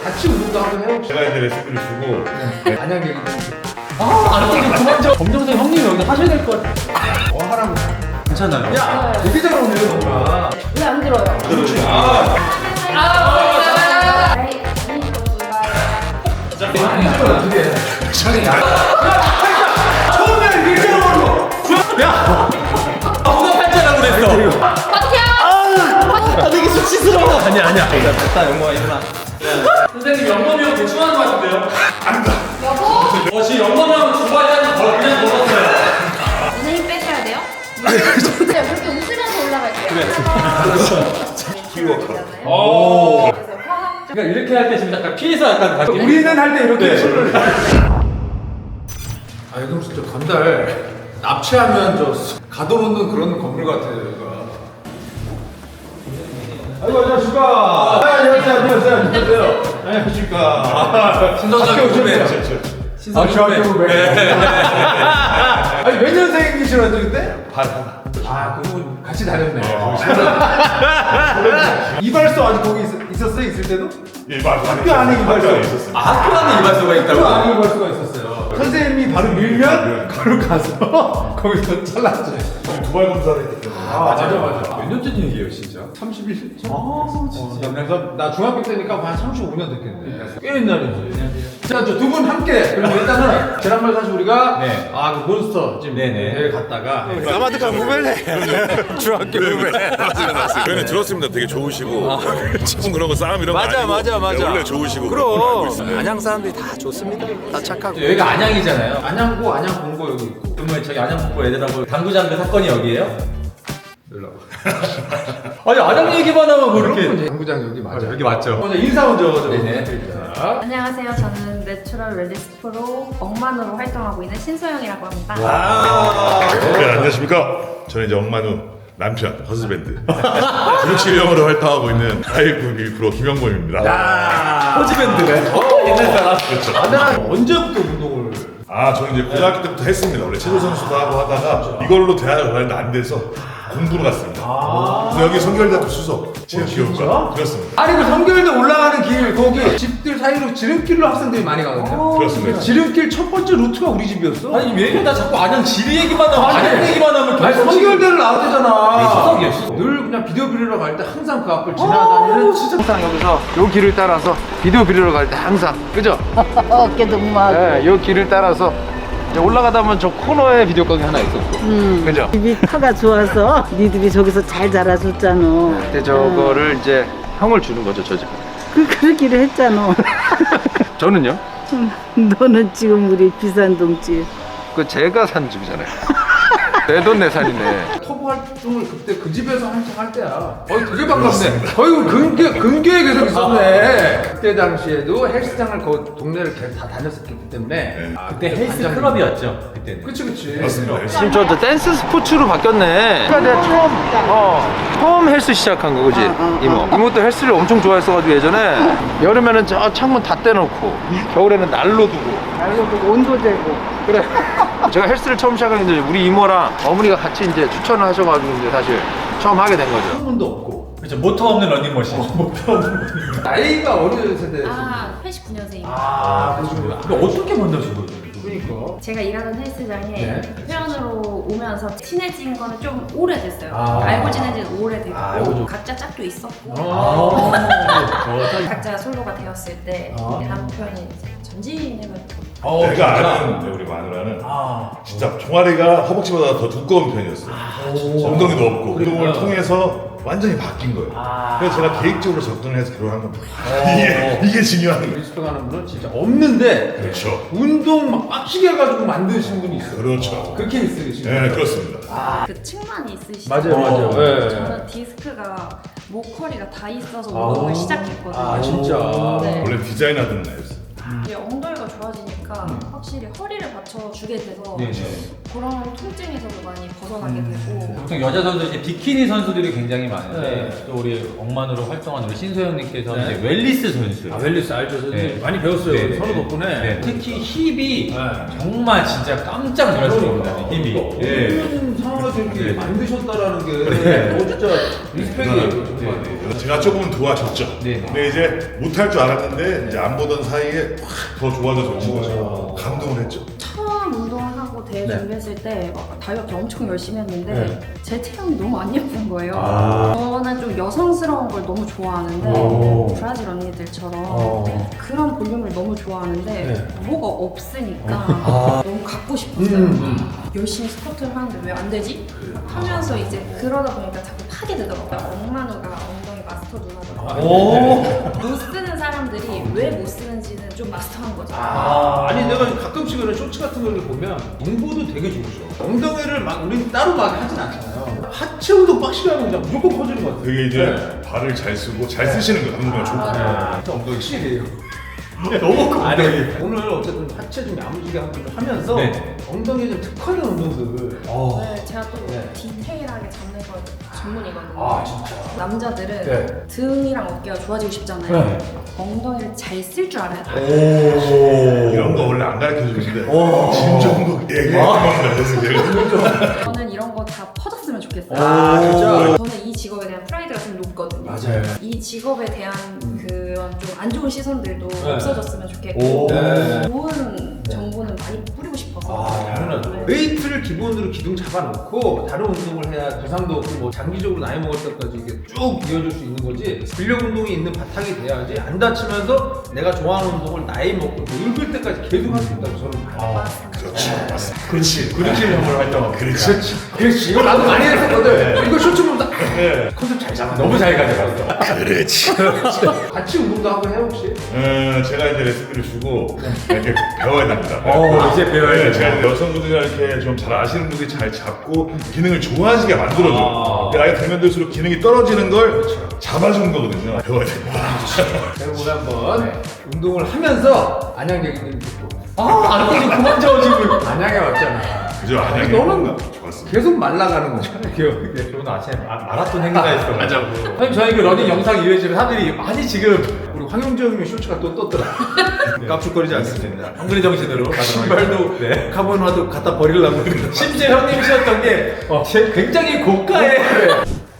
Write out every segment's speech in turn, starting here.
같이 운동도 한번 해봅시다. 제가 이제 레시피를 주고 안양 얘기 좀. 안 돼, 그만 좀. 검정색 형님 여기 하셔야 될 것 같아. 하라고. 괜찮아요. 야, 되게 잘 어울려요, 너가. 왜 안 들어요? 처음에 이렇게 하고. 누가 팔자라고 그랬어? 버텨! 되게 수치스러워. 아니야. 됐다, 영광아, 일어나. 선생님, 영범이 형 대충 하는 것 같은데요? 여보? 지금 영범이 형 주바리 하는 거 그냥 먹었어요. 오늘 힘 빼셔야 돼요? 네, 그렇게 웃으면서 올라갈게요. 오. 그래서 화학 그러니까 이렇게 할 때 지금 약간 피해서 약간 갈게. 우리는 할 때 이렇게 네. 손을. 아, 이거 진짜 건달 납치하면 가둬놓는 그런 건물 같아요, 여기가. 아이고, 안녕하십니까. 안녕하세요. 안녕하십니까. 신선장 후배. 신선장 후배. 아니, 몇 년생이시라도 그때? 반 그분 같이 다녔네. 이발소 아직 거기 있었어요? 있을 때도? 예, 맞아. 학교 안에 이발소. 학교 안에 있었어요. 학교 안에 이발소가 학교 있다고? 안에 이발소가 있었어요. 선생님이 바로 밀면 그걸 가서 거기서 잘랐지. 두발 검사를 했기 때문에. 맞아. 몇 년째 얘기예요, 진짜? 31년? 진짜. 그래서 나 중학교 때니까 한 35년 됐겠네. 꽤 옛날이지. 자, 저 두 분 함께. 그럼 일단은 지난번 사실 우리가 네. 그 몬스터 지금 네네. 대회 갔다가 아마드카 후배네. 중학교 후배. 저희는 들었습니다. 되게 좋으시고 지금 그런 거 싸움 이런 거 맞아, 아니고 맞아, 맞아. 원래 좋으시고 그런 걸로 알고 그럼 있습니다. 안양 사람들이 다 좋습니다. 다 착하고. 여기가 안양이잖아요. 안양고, 안양공고 여기 있고. 그러면 저기 안양북부 애들하고 당구장 그 사건이 여기에요? 연락. 아니 안양 얘기만 하면 뭐 이렇게. 당구장 여기 맞아. 여기 맞죠? 먼저 인사 먼저. 네네. 드립니다. 안녕하세요. 저는 내추럴 웰리스 프로 억만으로 활동하고 있는 신소영이라고 합니다. 네, 안녕하십니까. 저는 이제 억만우 남편 허즈밴드 구육실형으로 활동하고 있는 하이쿠비 프로 김영범입니다. 호지밴드네. 옛날 사람. 그렇죠. 안양 언제부터 운동을? 저는 이제 고등학교 때부터 했습니다. 원래 체조 선수도 하고 하다가 이걸로 대학을 가는데 안 돼서 공부로 갔습니다. 그래서 여기 성결대학교 수석 체육교육과 그렇습니다. 아니 그 성결대 올라가는 길 거기 집들 사이로 지름길로 학생들이 많이 가거든요. 그렇습니다. 지름길 첫 번째 루트가 우리 집이었어. 아니 왜 나 자꾸 안양 지리 얘기만 하고 아니, 안양 얘기만 하면 아니 성결대를 나왔잖아. 수석이었어. 늘 그냥 비디오 비료러 갈 때 항상 그 앞을 지나다니는 진짜 항상 여기서 요 길을 따라서 비디오 비료러 갈 때 항상 그죠? 어깨도 막 네, 요 길을 따라서 이제 올라가다 보면 저 코너에 비디오 가게 하나 있었고 그죠? 집이 터가 좋아서 니들이 저기서 잘 자라줬잖아. 근데 저거를 이제 형을 주는 거죠 저 집. 그러기로 했잖아. 저는요? 너는 지금 우리 비산동 집. 그 제가 산 집이잖아요. 내 돈 내산이네. 터보 활동을 그때 그 집에서 한창 할 때야. 되게 반갑네. 거의 근교에 계속 있었네. 그때 당시에도 헬스장을 그 동네를 다 다녔었기 때문에. 그때 헬스 클럽이었죠 그때는. 그치. 맞습니다. 지금 저 댄스 스포츠로 바뀌었네. 그러니까 내가 처음 헬스 시작한 거, 그지? 이모도 헬스를 엄청 좋아했어가지고 예전에 여름에는 저 창문 다 떼놓고 겨울에는 난로 두고. 알고 온도 재고. 그래. 제가 헬스를 처음 시작했는데 우리 이모랑 어머니가 같이 이제 추천을 하셔가지고 이제 사실 처음 하게 된 거죠. 창문도 없고. 그렇죠. 모터 없는 러닝머신. 모터 없는 러닝머신. 나이가 어느 세대? 89년생입니다. 그러시구나. 근데 어떻게 만나신 거예요? 그러니까. 제가 일하는 헬스장에 네. 회원으로 오면서 친해진 거는 좀 오래됐어요. 아. 알고 지낸 지는 오래됐고 알고 각자 짝도 있었고 아. 각자 솔로가 되었을 때 남편이 이제 전진을 내가 아는 우리 마누라는 진짜 종아리가 허벅지보다 더 두꺼운 편이었어요. 엉덩이도 없고 운동을 통해서 완전히 바뀐 거예요. 그래서 제가 계획적으로 접근을 해서 결혼한 겁니다. 이게 중요한 거예요. 리스펙하는 분은 진짜 없는데 그렇죠. 운동 막 빡시게 해가지고 만드신 분이 있어요. 그렇죠. 그렇게 있으신 네, 분이 그렇습니다. 그 측만이 있으시죠? 맞아요. 네. 저는 디스크가 목 허리가 다 있어서 운동을 시작했거든요. 진짜. 네. 원래 디자인하던 나였어요. 이게 엉덩이가 좋아지니까 확실히 허리를 받쳐주게 돼서 네네. 그런 통증에서도 많이 벗어나게 되고 보통 여자 선수 이제 비키니 선수들이 굉장히 많은데 또 우리 억만으로 활동하는 우리 신소영님께서 이제 웰리스 선수. 웰리스 알죠? 선생님. 네. 많이 배웠어요. 네, 서로 네. 덕분에. 네. 특히 힙이 네. 정말 진짜 깜짝 놀랐습니다. 힙이. 예. 모든 상황을 이렇게 네. 만드셨다라는 게 진짜 리스펙이에요. 정말. 제가 조금은 도와줬죠. 네. 근데 이제 못할 줄 알았는데 이제 안 보던 사이에 확 더 좋아져서 온 거죠. 감동을 했죠. 처음 운동하고 대회 네. 준비했을 때 다이어트 엄청 열심히 했는데 네. 제 체형이 너무 안 예쁜 거예요. 아. 저는 좀 여성스러운 걸 너무 좋아하는데 오. 브라질 언니들처럼 그런 볼륨을 너무 좋아하는데 네. 뭐가 없으니까 너무 갖고 싶었어요. 열심히 스쿼트를 하는데 왜 안 되지? 하면서 이제 그러다 보니까 자꾸 파게 되더라고요. 엄마누가 엉덩이 마스터 누나더라고요. 못 쓰는 사람들이 왜 못 쓰는지는 좀 마스터한 거죠. 아니 내가 가끔씩 그런 쇼츠 같은 걸 보면 농부도 되게 좋으셔. 엉덩이를 막 우리는 따로 막 하진 않잖아요. 하체 운동 빡시게 하면 그냥 무조건 퍼지는 것 같아요. 그게 이제 발을 잘 쓰고 잘 쓰시는 거 운동이 좋고. 진짜 엉덩이 실이에요. 너무 엉덩이. 오늘 어쨌든 하체 좀 야무지게 한번 좀 하면서 네. 엉덩이에 좀 특화된 운동들을 네, 제가 또 네. 디테일하게 잡는 거 전문이거든요. 아, 진짜? 남자들은 네. 등이랑 어깨가 좋아지고 싶잖아요. 네. 엉덩이를 잘 쓸 줄 알아야 돼요. 이런 거 원래 안 가르쳐 주는데 진짜 운동 되게 많이 저는 이런 거 다 퍼졌으면 좋겠어요. 아, 진짜? 저는 이 직업에 대한 프라이드가 좀 높거든요. 맞아요. 이 직업에 대한 그런 좀 안 좋은 시선들도 네. 없어졌으면 좋겠고 오. 네. 좋은 정보는 많이 뿌리고 싶어서. 당연하죠. 네. 웨이트를 기본으로 기둥 잡아놓고 다른 운동을 해야 부상도 없고 뭐 장기적으로 나이 먹을 때까지 이게 쭉 이어질 수 있는 거지. 근력 운동이 있는 바탕이 돼야지 안 다치면서 내가 좋아하는 운동을 나이 먹고 늙을 때까지 계속 할 수 있다고 저는 봐요. 그렇지. 그렇지 형으로 활동하고. 그렇지. 이거 나도 많이 했었거든. 이거 쇼츠 보면 컨셉 잘 잡아. 너무 잘 가져갔어. 그렇지. 같이 운동도 하고 해 혹시? 제가 이제 레시피를 주고 이렇게 배워야 됩니다. 이제 배워야 네, 돼. 제가 이제 여성분들이 이렇게 좀 잘 아시는 분들이 잘 잡고 기능을 좋아하시게 만들어줘. 근데 아예 되면 될수록 기능이 떨어지는 걸 잡아주는 거거든요. 배워야 됩니다. 제가 오늘 한번 운동을 하면서 안양 얘기를 듣고 안돼 좀 그만 져 지금. 안양에 왔잖아. 그죠? 안양에 너는 뭔가 좋았습니다. 계속 말라가는 거잖아. 기억이. 오늘 아침에 마라톤 행사가 있어. 맞아. 선생님 저희 그 러닝 영상 이후에 지금 사람들이 많이 지금 우리 황영재 형님의 쇼츠가 또 떴더라. 깝죽거리지 않습니다. 헝그리 정신으로 신발도 네. 카본화도 갖다 버리려고. 심지어 형님이 신었던 게 굉장히 고가의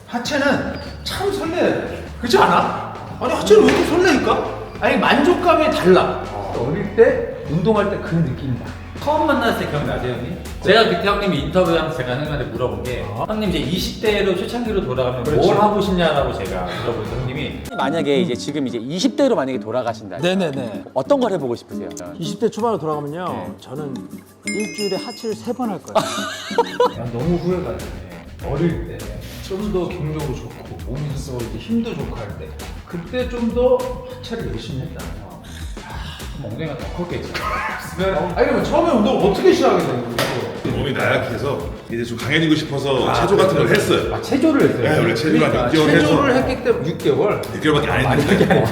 하체는 참 설레야 돼. 그렇지 않아? 아니 하체는 왜 이렇게 설레니까? 아니 만족감이 달라. 어릴 때 운동할 때 그 느낌이다. 처음 만났을 때 기억나세요 형님? 제가 그때 형님이 인터뷰하면서 제가 형님한테 물어본 게 형님 이제 20대로 초창기로 돌아가면 그렇지. 뭘 하고 싶냐라고 제가 물어보니까 형님이 만약에 이제 지금 이제 20대로 만약에 돌아가신다. 네네네. 어떤 걸 해보고 싶으세요? 20대 초반으로 돌아가면요. 저는 일주일에 하체를 3번 할 거예요. 난 너무 후회가 되네. 어릴 때 좀 더 기능력도 좋고 몸이 더 이렇게 힘도 좋고 할 때 그때 좀 더 하체를 열심히 했다. 엉덩이가 더 컸겠지. 아니 그러면 처음에 운동 어떻게 시작하게 된 거예요? 몸이 나약해서 이제 좀 강해지고 싶어서 체조 같은 걸 했어요. 아 체조를 했어요? 네, 원래 체조가 6개월 해서 체조를 했기 때문에 6개월. 6개월밖에 안 했는데. 네.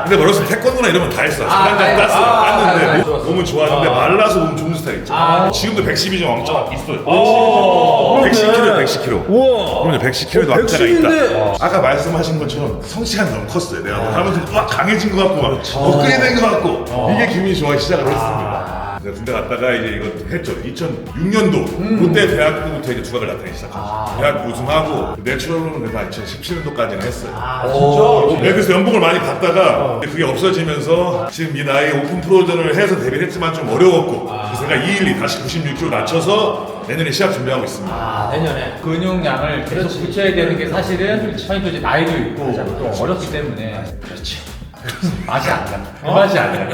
근데 어렸을 때 태권도나 이러면 다 했어. 네. 땄어. 땄는데 좋았어. 몸은 좋았는데 말라서 몸 좋은 스타일 있죠. 지금도 110이 좀 왕창 있어요. 110kg, 110kg. 그럼요, 110kg도 왕자가 있다. 110인데. 아까 말씀하신 것처럼 성취감이 너무 컸어요. 내가 하면서 막 강해진 것 같고, 막 업그레이드 된것 같고, 이게 기분이 좋아 시작을 했습니다. 그래서 군대 갔다가 이제 이거 했죠. 2006년도 그때 대학부부터 이제 두각을 나타내기 시작했죠. 대학 우승하고 내추럴로는 그래서 한 2017년도까지는 했어요. 진짜? 네, 그래서 연봉을 많이 받다가 그게 없어지면서 지금 이 나이에 오픈 프로전을 해서 데뷔를 했지만 좀 어려웠고 그래서 제가 212 다시 96kg 낮춰서 내년에 시합 준비하고 있습니다. 내년에. 근육량을 계속 붙여야 되는 게 사실은 형님 또 이제 나이도 있고 또 어렸기 때문에 그렇지. 맛이 안 나. 그 맛이 안 나.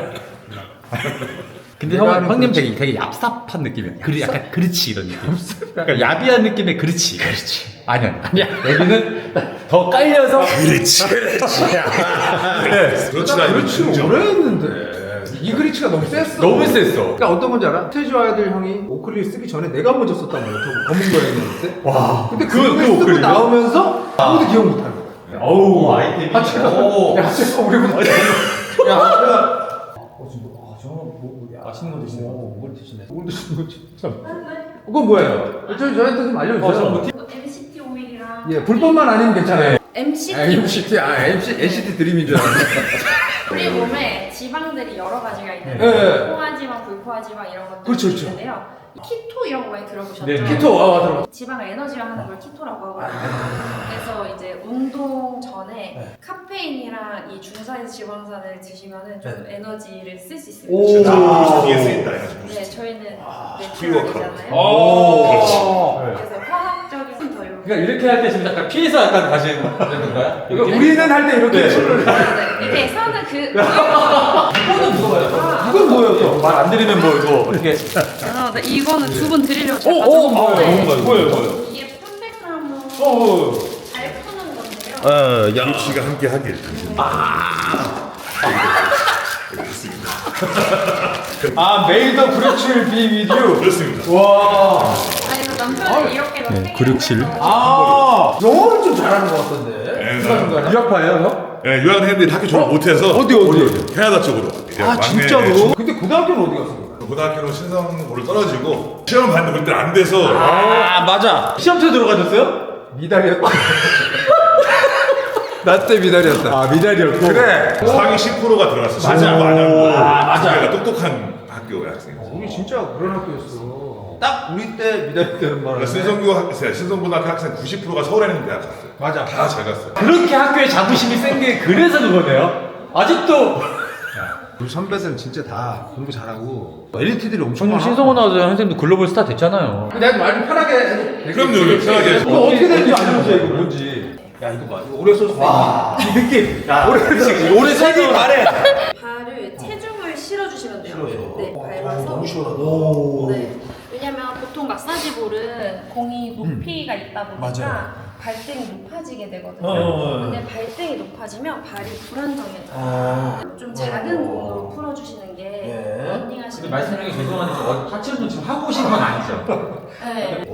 근데 형님 되게 얍삽한 느낌이야. 약간 그렇지 이런 느낌. 그러니까 야비한 느낌의 그렇지. 아니야. 여기는 더 깔려서 그렇지. 그렇지 않으면 그렇지 진짜. 오래 했는데 이 그리치가 너무 셌어. 너무 셌어. 그러니까 어떤 건지 알아? 스테이지 아이들 형이 오클리 쓰기 전에 내가 먼저 썼단 말이야. 검은 거에 있는데. 와. 근데 그 쓰고 오클리가? 나오면서 아무도 기억 못하는 거야. 어우 아이템이. 하체가 하체가 우리보다. 야 하체가. 맛있는 거 드시네요. 뭘 드시네? 뭘 드시는 거지? 참. 그건 뭐예요? 저한테 좀 알려주세요. MCT 오일이랑 예, 불법만 아니면 괜찮아요. MCT MCT, NCT 드림인 줄 알았네. 우리 몸에 지방들이 여러 가지가 있는데 네. 포화지방, 불포화지방 이런 것들이 그렇죠, 그렇죠. 있는데요. 키토 이런 거 많이 들어보셨죠? 네, 키토 들어. 지방을 에너지화하는 걸 키토라고 하거든요. 그래서 이제 운동 전에 카페인이랑 이 중사의 지방산을 드시면은 좀 에너지를 쓸 수 있습니다. 뒤에 쓰인다. 네, 저희는 키워커. 내추럴이잖아요. 오. 그래서 화학적인 더 이렇게. 그러니까 이렇게 할 때 지금 약간 피해서 약간 가시는 건가요? 이거 우리는 할 때 이렇게 손을. 네, 이렇게 서는 이거는 누가 이건 뭐예요? 말 안 들으면 뭐 이거 어떻게? 네, 이거는 두 분 드리려고 제가 뭐예요? 이게 편백나무 잘 푸는 건데요. 양육 씨가 함께 하길. 아 메이드 브로칠 비 위디오. 그렇습니다. 와. 아니 그 남편이 이렇게 네, 967. 아 영어는 좀 잘하는 것 같던데. 네, 중간중간에. 유학파예요 형? 예, 유학했는데 학교 졸업 못해서 어디? 캐나다 쪽으로. 이제 아 막내 진짜로? 근데 고등학교는 어디 갔어요? 고등학교로 신성고를 떨어지고 시험 봤는데 그때 안 돼서 아 맞아. 시험체 들어가셨어요? 미달이었다. 나 때 미달이었다. 아 미달이었고. 그래. 상위 10%가 들어갔어. 신성고 안 하고. 맞아. 똑똑한 학교 학생이었어. 우리 진짜 그런 학교였어. 딱 우리 때 미달 때는 말이야. 신성고등학교 학생 90%가 서울에 있는 대학 갔어요. 맞아. 다 잘 갔어요. 그렇게 학교에 자부심이 센 게 그래서 그거네요. 아직도. 우리 선배들은 진짜 다 공부 잘하고 엘리트들이 엄청 형님 많아. 신성호 나와서 선생님도 글로벌 스타 됐잖아요. 내가 말 좀 편하게 해도 그럼요, 편하게 해줘. 이거 어떻게 되는지 알려주세요. 이거 뭔지. 야 이거 봐. 이거 오래 썼을 때. 이 느낌. 올해 생일 말해. 발을 체중을 실어주시면 돼요. 실어서. 네, 밟아서. 너무 시원하다. 네. 왜냐면 보통 마사지볼은 공이 높이가 있다 보니까 발등이 높아지게 되거든요. 근데 발등이 높아지면 발이 불안정해져요. 좀 작은 공으로 풀어주시는 게 런닝하시는 말씀 중에 죄송한데 하체운동 지금 하고 오신 건 아니죠? 네.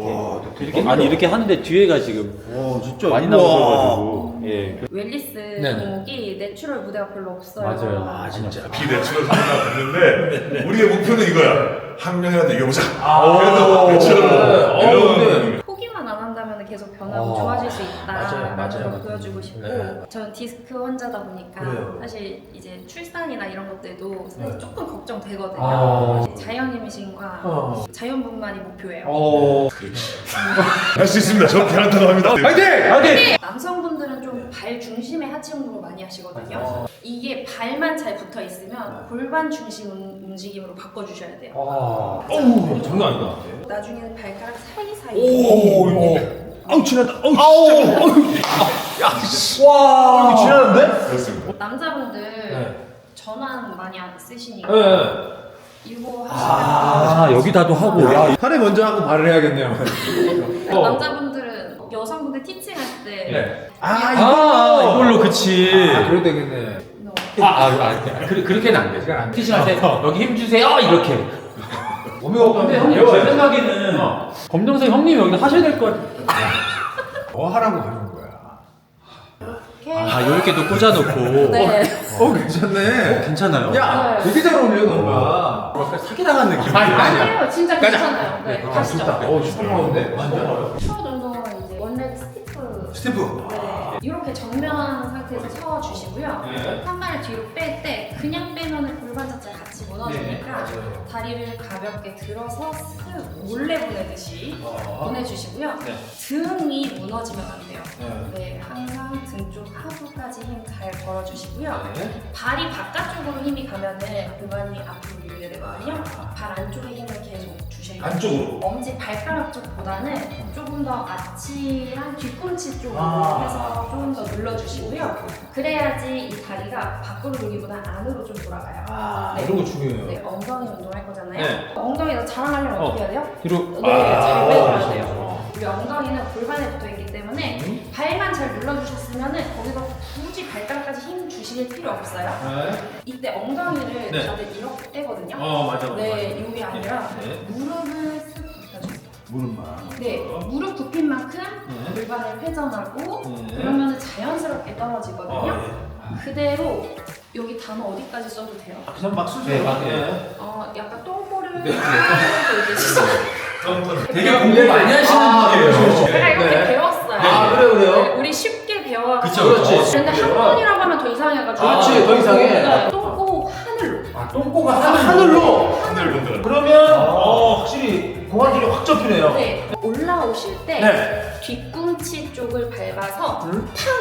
이렇게 아니 이렇게 하는데 뒤에가 지금 진짜 많이 나오셔가지고 예. 웰리스 종목이 내추럴 무대가 별로 없어요. 맞아요. 아 진짜. 비내추럴 상담 듣는데 우리의 목표는 이거야. 한 명이라도 이겨보자. 아. 그래도 내추럴로 이런 포기만 안 한다면 계속 변하고 좋아질 수 있다라는 맞아요. 걸 보여주고 싶고 저는 디스크 환자다 보니까 사실 이제 출산이나 이런 것들도 사실 조금 걱정되거든요. 자연 임신과 자연분만이 목표예요. 할 수 있습니다. 저 괜찮다고 합니다. 화이팅! 남성분들은 좀 발 중심의 하체 운동을 많이 하시거든요. 이게 발만 잘 붙어 있으면 골반 중심 움직임으로 바꿔주셔야 돼요. 어우 장난 아니다. 나중에는 발가락 사이사이 아우 지났다. 아우 진짜. 와 이거 지났는데? 그렇습니다. 남자분들 전환 많이 안 쓰시니까 이거 하시면 아 여기다도 하고. 야. 팔에 먼저 하고 발을 해야겠네요. 남자분들은 여성분들 티칭할 때 이걸로 그치. 그래도 되겠네. 그렇게는 안 돼. 티칭할 때 여기 힘 주세요 이렇게. 근데 형님 배워야 제 돼. 생각에는 검정색 형님 여기 하셔야 될 것 같아. 뭐 하라고 하는 거야? 아 이렇게도 꽂아놓고. 네. 괜찮네. 괜찮아요? 야 되게 잘 어울려 너가. 사기당한 느낌. 아니에요, 진짜 괜찮아요. 네, 가시죠. 슈퍼파워인데. 첫 운동은 이제 원래 스티프. 스티프. 네. 이렇게 정면 상태에서 세워주시고요. 한 발을 뒤로 뺄 때 그냥 빼면 골반 자체가 같이 무너지니까 다리를 가볍게 들어서 쓱 몰래 보내듯이 보내주시고요. 등이 무너지면 안 돼요. 네, 항상 등 쪽 하부까지 힘 잘 걸어주시고요. 발이 바깥쪽으로 힘이 가면은 골반이 앞으로 밀게 되거든요. 발 안쪽에 힘을 계속 주셔야 돼요. 안쪽으로. 엄지 발가락 쪽보다는 조금 더 아치랑 뒤꿈치 쪽으로 해서 조금 더 눌러주시고요. 그래야지 이 다리가 밖으로 돌기보다 안으로 좀 돌아가요. 네. 이런 거 중요해요. 네, 엉덩이 운동할 거잖아요. 네. 엉덩이를 자랑하려면 어떻게 해야 돼요? 뒤로. 네, 잘 빼줘야 돼요. 우리 엉덩이는 골반에 붙어 있기 때문에 발만 잘 눌러주셨으면은 거기서 굳이 발가락까지 힘 주실 필요 없어요. 이때 엉덩이를 다들 이렇게 빼거든요. 맞아. 네, 이게 아니라 무릎을 쓱 굽혀주세요. 무릎만. 네, 무릎 굽힌 만큼 골반을 회전하고 그러면 자연스럽게 떨어지거든요. 그대로 여기 단어 어디까지 써도 돼요. 그냥 막 쓰세요. 약간 똥볼을 이렇게 치죠. 되게 공부 많이 하시는 분이에요. 제가 이렇게 배웠어요. 그래요? 네, 우리 쉽게 배워서. 그쵸. 근데 한 번이라고 하면 더 이상 이상해가지고. 그렇지, 더 이상해. 똥꼬 하늘로. 아, 똥꼬가 하늘로. 하늘 본드는. 그러면 확실히 고관절이 확 접히네요. 네. 올라오실 때 네. 뒤꿈치 쪽을 밟아서 탁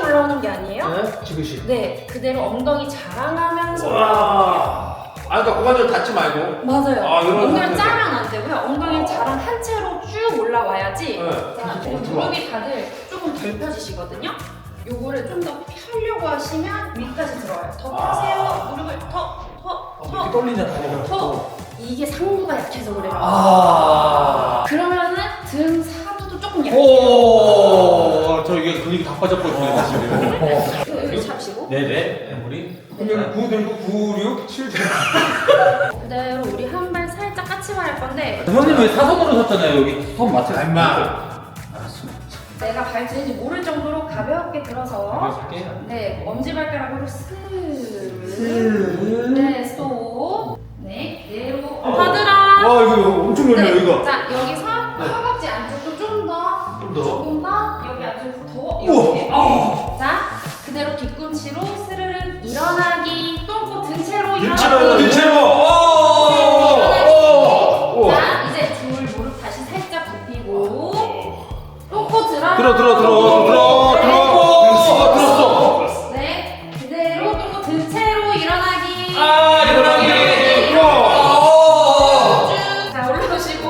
올라오는 게 아니에요. 네, 지그시. 네, 그대로 엉덩이 자랑하면서 와. 올라올게요. 그러니까 고관절 닿지 말고. 맞아요. 아, 이런 엉덩이 상태. 짜면 안 되고요. 엉덩이 자랑 한 채로 쭉 올라와야지. 네. 자, 그리고 무릎이 다들 조금 덜 펴지시거든요. 요거를 좀 더 펴려고 하시면 위까지 들어와요. 더 펴세요. 무릎을 이렇게 떨리잖아요. 더. 이게 상부가 약해서 그래요. 그러면은 등 사두도 조금 약해요. 오, 저 이게 근육이 다 빠져버렸어요 사실은. 여기 잡으시고. 네네. 우리. 그러면 9 들고 9, 6, 7 들고. 그대로 우리 한 발 살짝 까치발 할 건데 형님 왜 사선으로 섰잖아요 여기 손 맞춰. 엄마. 내가 발질인지 모를 정도로 가볍게 들어서 가볍게? 네 엄지발가락으로 네 스톱 네 그대로 받으라. 와, 이거 엄청 열려요, 이거. 자 여기서 허벅지 안쪽도 좀 더 조금 더 여기 안쪽에서 더 이렇게 자 그대로 뒤꿈치로 스르륵 일어나기 똥꼬 등채로 일어나기 등채로. 자 이제 둘 무릎 다시 살짝 굽히고 똥꼬 들어 들었어 네 그대로 똥꼬 등채로 일어나기 자 올라오시고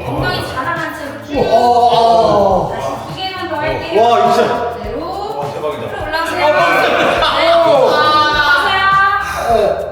엉덩이 자랑한 채로 쭉 다시 2개만 더 할게요 와, 이거 진짜. 그대로 대박이다. 올라오세요 네 올라오세요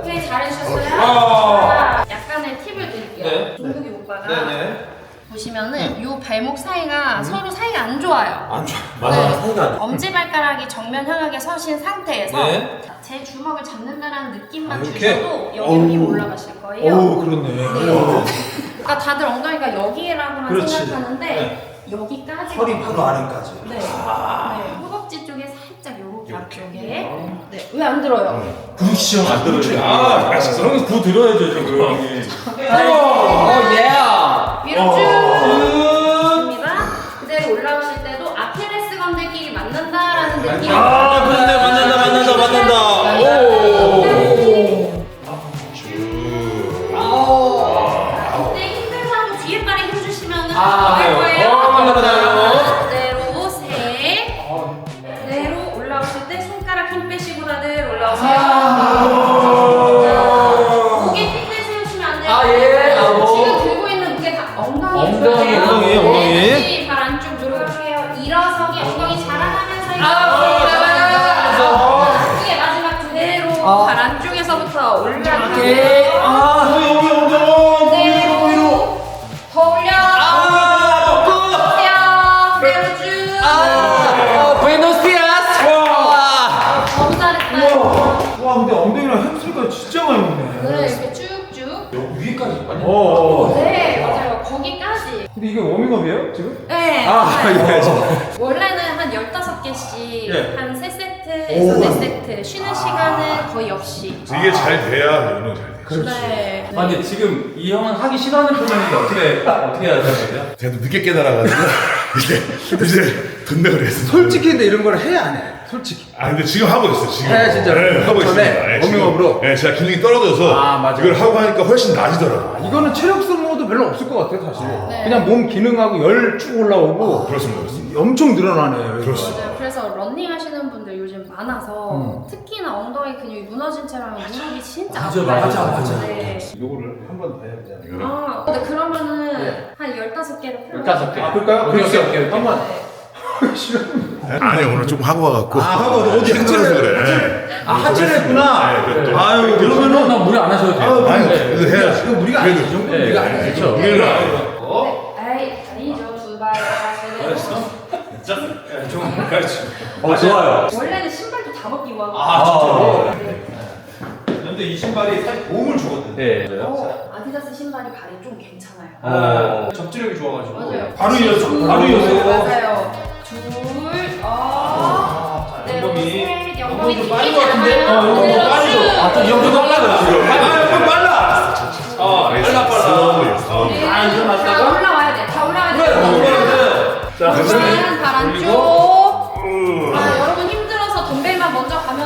네 잘해주셨어요 자, 약간의 팁을 드릴게요 네. 종국이 오빠가 네네. 보시면은 요 발목 사이가 서로 사이가 안 좋아요. 안 좋아. 맞아요. 사이가 안 좋아. 엄지발가락이 정면 향하게 서신 상태에서 네. 제 주먹을 잡는다는 느낌만 이렇게? 주셔도 여기로 힘 올라가실 거예요. 오, 그렇네. 그러니까 다들 엉덩이가 여기라고만 그렇지. 생각하는데 여기까지 허리 바로 아래까지. 네. 네. 허벅지 쪽에 살짝 요렇게 앞쪽에 네. 왜 안 들어요? 부시죠. 안 들어요. 아, 맛있어. 형님 구 들어야죠 지금. 위로 쭉 줍니다. 그대로 올라오실 때도 아킬레스 건들끼리 맞는다라는 느낌이 그런데 맞는다. 그때 힘들고 하고 뒤에 발에 힘 주시면은 네. 할 거예요. 맞아요. 그대로 셋. 그대로 올라오실 때 손가락 힘 빼시고 다들 올라오세요. 자, 무게 핏대 세우시면 안 돼요. 지금 들고 있는 무게 다 엉덩이 들어가요. 네, 다시 발 안쪽 들어갈게요. 일어서기 엉덩이 자랑하면서 이게 마지막 그대로 발 안쪽에서부터 올라가게. 그대로 더 올려. 그대로 쭉. 부에노스디아스. 너무 잘했다. 와, 근데 엉덩이랑 햄스트링가 진짜 많이 먹네. 네, 이렇게 쭉쭉. 위까지 많이. 네, 맞아요. 거기까지. 근데 이게 워밍업이에요, 지금? 네. 원래는 한 15개씩 예. 한 3세트에서 4세트 쉬는 시간은 거의 없이. 이게 잘 돼야 운동 잘 돼. 네. 아 근데 지금 이 형은 하기 싫어하는 표정인데 어떻게 해야 되는 제가 또 늦게 깨달아가지고 이제 돈 내고 그랬어. 솔직히 근데 이런 걸 해야 안 해. 솔직히. 아 근데 지금 하고 있어 지금. 네, 진짜로? 네, 하고 전에 있습니다. 네, 지금. 워밍업으로? 네, 제가 기능이 떨어져서 아, 맞아. 이걸 하고 하니까 훨씬 나아지더라고. 이거는 체력 소모도 별로 없을 것 같아요, 사실. 네. 그냥 몸 기능하고 열 쭉 올라오고 그렇습니다. 엄청 늘어나네요. 그렇습니다. 맞아요. 그래서 런닝 하시는 분들 요즘 많아서 특히나 엉덩이 근육이 무너진 채라면 무릎이 진짜 아파요. 맞아. 네. 요거를 한 번 더 해야 되잖아요. 아, 근데 그러면은 한 15개를 풀어. 15개. 아, 그럴까요? 오케이. 한번. 아니 오늘 조금 하고 와갖고. 하고 어디 힘들어서 그래. 하체를 했구나. 네, 그래, 또. 아유, 그러면은 나 무리 안 하셔도 돼요. 아니 그래도 해야지. 이건 무리가 아니지. 이 정도는 무리가 아니지. 그렇죠. 무리를 안 해. 네. 다리죠. 두 발. 좋아요. 원래는 신발도 다 벗기고 하고. 진짜로? 네. 근데 이 신발이 사실 도움을 주거든. 네. 아디다스 신발이 발이 좀 괜찮아요. 접지력이 좋아가지고. 맞아요. 바로 이어서. 바로 이어서. 맞아요. 둘, 영범이. 셋, 영범이 영범이 좀 빠른 튀기지 것 같은데? 않아요. 영범이 그대로 빠르죠? 쭉. 이 형도 빨라요. 형 빨라. 빨라. 네. 다 다 일어났다가. 올라와야 돼. 다 올라와야 돼. 자, 발 안쪽. 여러분 힘들어서 덤벨만 먼저 가면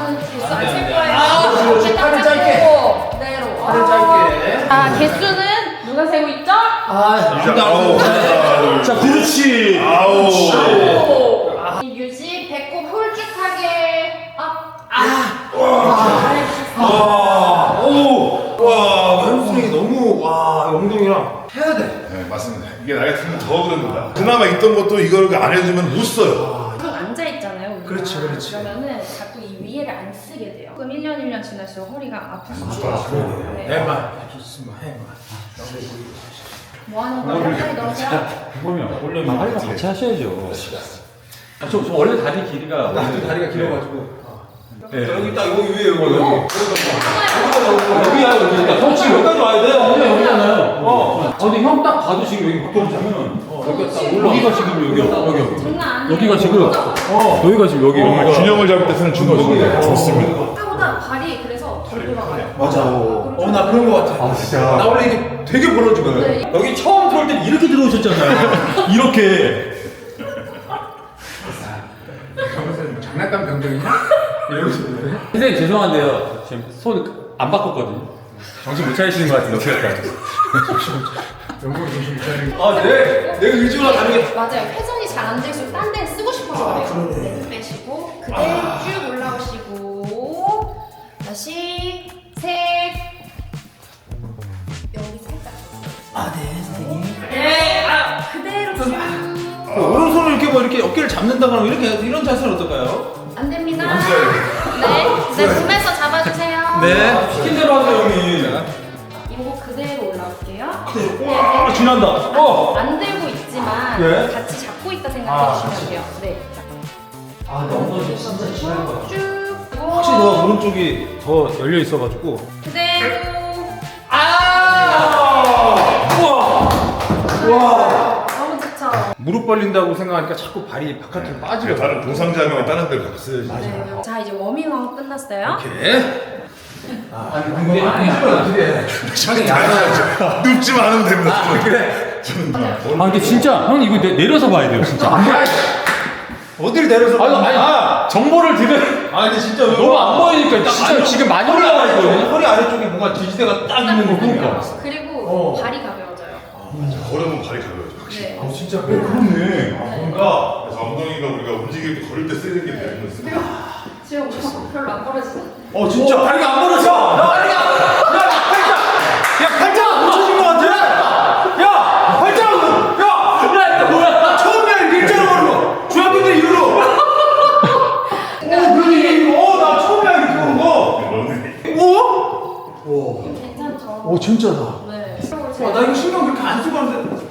그렇지. 팔을 짧게. 그대로. 팔을 짧게. 자, 개수는 누가 세고 있죠? 자, 그렇지. 아우. 유지, 배꼽 홀쭉하게 업. 와, 햄스트링이 너무 와, 엉덩이랑 해야 돼. 네, 맞습니다. 이게 나이 들면 더 그럽니다. 그나마 있던 것도 이걸 안 해주면 못 써요. 좀 앉아 있잖아요. 우리가. 그렇지, 그렇지. 그러면은 자꾸 이 위에를 안 쓰게 돼요. 그럼 1년 지날수록 허리가 아플 수 있어요. 네. 해봐. 있으면 해봐. 뭐 하는 거예요? 빨리 넣으세요. 그러면 원래 다리가 같이 하셔야죠. 저 원래 다리 길이가 나도 다리가 길어가지고. 네. 여기 딱 여기 위에 여기. 여기야 여기. 형 지금 여기까지 와야 돼. 여기잖아요. 근데 형 딱 봐도 지금 여기 붙어오자면 여기가 딱 올라. 여기가 지금 여기. 장난 아니에요. 여기가 지금 여기가 지금 여기. 균형을 잡을 때 쓰는 중거리가 좋습니다. 생각보다 발이 그래서 덜 돌아가요. 맞아. 나 그런 거 같아. 아 진짜. 나 원래 이게 되게 벌어지거든. 네. 여기 처음 들어올 때 이렇게 들어오셨잖아요. 이렇게. 장난감 병정이냐? 이러면서 그래? 선생님 죄송한데요. 지금 손 안 바꿨거든요. 정신 못 차리시는 것 같은데 어떻게 할까요? 병정 정신 차리고. 내가 의지와 다르게. 맞아요. 회전이 잘 안 될수록 딴 데를 쓰고 싶어서 그래요. 네, 빼시고 그대로 쭉 올라오시고 다시 셋 여기 살짝 네, 선생님. 네, 그대로 쭉 오른손을 이렇게 뭐 이렇게 어깨를 잡는다거나 이렇게 이런 자세는 어떨까요? 안 됩니다. 네, 몸에서 잡아주세요. 네. 시킨 대로 하세요 형님. 이거 그대로 올라올게요. 와 지난다. 안 들고 있지만 네. 같이 잡고 있다 생각해 주시면 돼요. 네. 나 엉덩이 진짜 지난 거 같아. 쭉. 확실히 너가 오른쪽이 더 열려 있어가지고. 그대로. 와. 너무 좋죠. 무릎 벌린다고 생각하니까 자꾸 발이 바깥으로 빠지려고. 다른 동상자면 다른 데로 가서 써야지. 네. 자 이제 워밍업 끝났어요. 이렇게. 근데 아니 눕지만 않으면 됩니다. 그래. 근데 진짜 형 이거 내려서 봐야 돼요 진짜. 어디를 내려서? 아니 정보를 들은. 아니 진짜 너무 안 보이니까 진짜 지금 많이 올라가 있거든요. 허리 아래쪽에 뭔가 지지대가 딱 있는 거 보니까. 그리고 발이 가벼워져요. 걸으면 발이 가벼워져. 확실히. 네. 진짜 그렇네. 뭔가 그래서 엉덩이가 우리가 움직일 때 걸을 때 쓰는 게 되는 거였어. 지금 별로 안 벌어지죠? 진짜 다리가 안 벌어져. 팔짱 붙여진 것 같아. 야 팔짱. 야 뭐야? 처음이야 이렇게 일자로 거는 거. 중학교 때 이후로. 나 처음이야 이렇게 거는 거. 괜찮죠? 진짜다. 네. 나 이거 신경 그렇게 안 쓰고 하는데.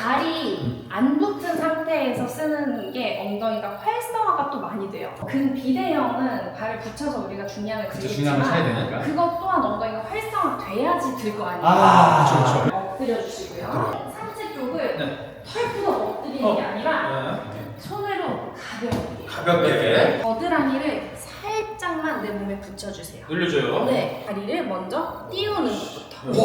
발이 안 붙은 상태에서 쓰는 게 엉덩이가 활성화가 또 많이 돼요. 비대형은 발을 붙여서 우리가 중량을 중량을 차야 들겠지만 되니까. 그것 또한 엉덩이가 활성화 돼야지 들 거 아니에요. 그렇죠. 엎드려 주시고요. 상체 쪽을 털푸덕 엎드리는 게 아니라 손으로 가볍게 겨드랑이를 살짝만 내 몸에 붙여주세요. 늘려줘요. 네, 다리를 먼저 띄우는 것부터. 네.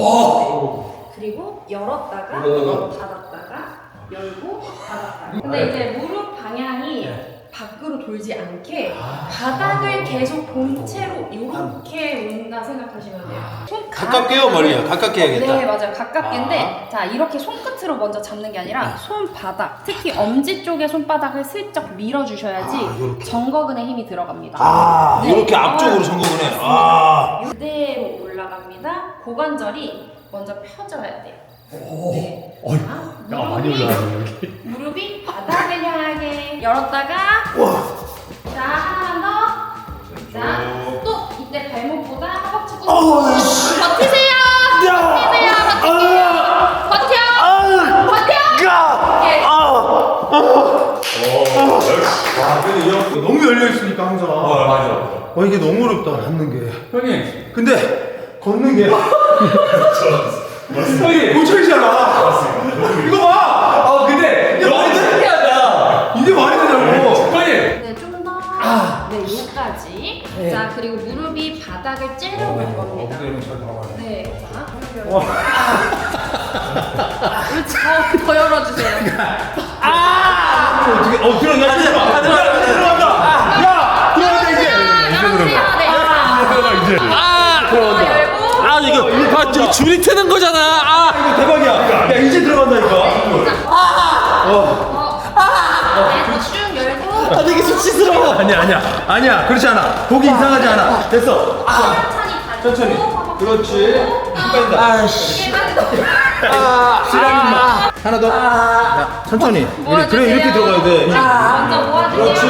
그리고 열었다가 닫았다가 열고 닫았다가. 근데 이제 무릎 방향이 밖으로 돌지 않게 바닥을 계속 본체로 이렇게 온다 생각하시면 돼요. 가깝게요, 멀리요? 가깝게 해야겠다. 네, 맞아요. 가깝게인데 자 이렇게 손끝으로 먼저 잡는 게 아니라 손바닥, 특히 엄지 쪽에 손바닥을 슬쩍 밀어주셔야지 정거근에 힘이 들어갑니다. 네. 이렇게 앞쪽으로 전공을 해. 그대로 올라갑니다. 고관절이 먼저 펴져야 돼요. 네. 자, 많이 올라가네 여기. 무릎이 바닥을 향하게 열었다가 자 하나만 더. 자 또 이때 발목보다 허벅지 꾹 버티세요. 버텨. 너무 열려 있으니까 항상. 맞아. 이게 너무 어렵다 닿는 게. 형님. 근데 걷는 게 형님. 고철이잖아. 이거 봐. 근데 이게 말이 신기하다. 이게 말이 되냐고. 형님. 네, 좀 더. 네, 여기까지. 자, 그리고 무릎이 바닥을 째려볼 겁니다. 네, 자. 그렇죠. 더 열어주세요. 어떻게? 들어간다. 들어간다. 야, 들어간다 이제. 열어주세요. 네, 자. 이제. 아 이거 줄이 트는 거잖아. 아 대박이야. 야 이제 들어간다니까. 쭉 열고 아 되게 수치스러워. 아니야. 그렇지 않아. 보기 이상하지 않아. 됐어. 천천히. 그렇지. 아씨. 하나 더. 야, 천천히. 그래 이렇게 들어가야 돼. 먼저 모아주세요. 그렇지.